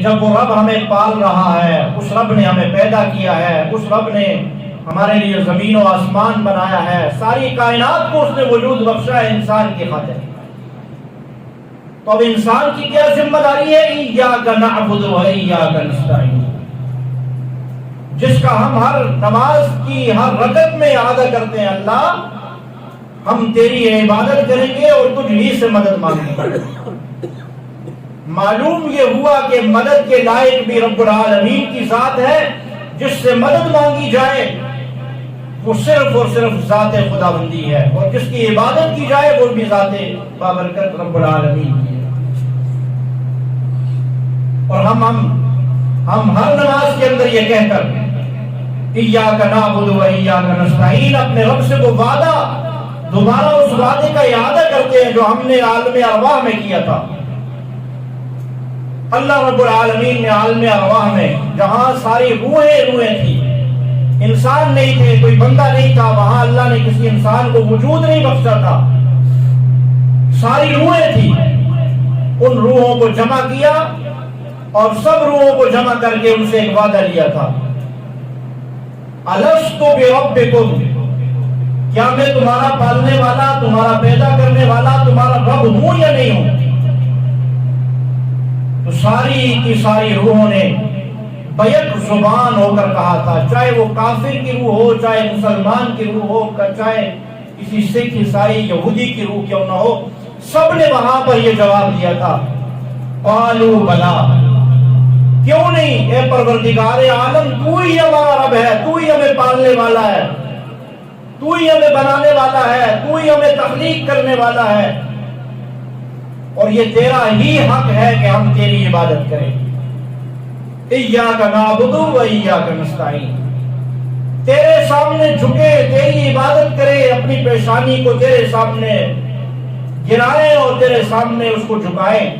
جب وہ رب ہمیں پال رہا ہے، اس رب نے ہمیں پیدا کیا ہے، اس رب نے ہمارے لیے زمین و آسمان بنایا ہے، ساری کائنات کو اس نے وجود بخشا ہے انسان کی خاطر، تو اب انسان کی کیا ذمہ داری ہے؟ ایاک نعبد و ایاک نستعین، جس کا ہم ہر نماز کی ہر رکعت میں ادا کرتے ہیں، اللہ ہم تیری عبادت کریں گے اور تجھ ہی سے مدد مانگیں گے۔ معلوم یہ ہوا کہ مدد کے لائق بھی رب العالمین کی ذات ہے، جس سے مدد مانگی جائے وہ صرف اور صرف ذات خداوندی ہے، اور جس کی عبادت کی جائے وہ بھی ذات بابرکت رب العالمین کی ہے۔ اور ہم ہر نماز کے اندر یہ کہہ کر ایاک نعبد و ایاک نستعین اپنے رب سے وہ وعدہ دوبارہ اس وعدے کا اعادہ کرتے ہیں جو ہم نے عالم ارواح میں کیا تھا۔ اللہ رب العالمین نے عالم ارواح میں جہاں ساری روحیں تھی، انسان نہیں تھے، کوئی بندہ نہیں تھا، وہاں اللہ نے کسی انسان کو وجود نہیں بخشا تھا، ساری روحیں تھی، ان روحوں کو جمع کیا اور سب روحوں کو جمع کر کے ان سے ایک وعدہ لیا تھا، الست بربکم، کیا میں تمہارا پالنے والا، تمہارا پیدا کرنے والا، تمہارا رب ہوں یا نہیں ہوں؟ تو ساری کی ساری روحوں نے بیک زبان ہو کر کہا تھا، چاہے وہ کافر کی روح ہو، چاہے مسلمان کی روح ہو، چاہے کسی سکھ عیسائی یہودی کی روح کیوں نہ ہو، سب نے وہاں پر یہ جواب دیا تھا، قالوا بلا، کیوں نہیں اے پروردگار عالم، تو ہی ہمارا رب ہے، تو ہی ہمیں پالنے والا ہے، تو ہی ہمیں بنانے والا ہے، تو ہی ہمیں تخلیق کرنے والا ہے، اور یہ تیرا ہی حق ہے کہ ہم تیری عبادت کریں۔ ایاک نعبد و ایاک نستعین، تیرے سامنے جھکے، تیری عبادت کرے، اپنی پیشانی کو تیرے سامنے گرائیں اور تیرے سامنے اس کو جھکائیں،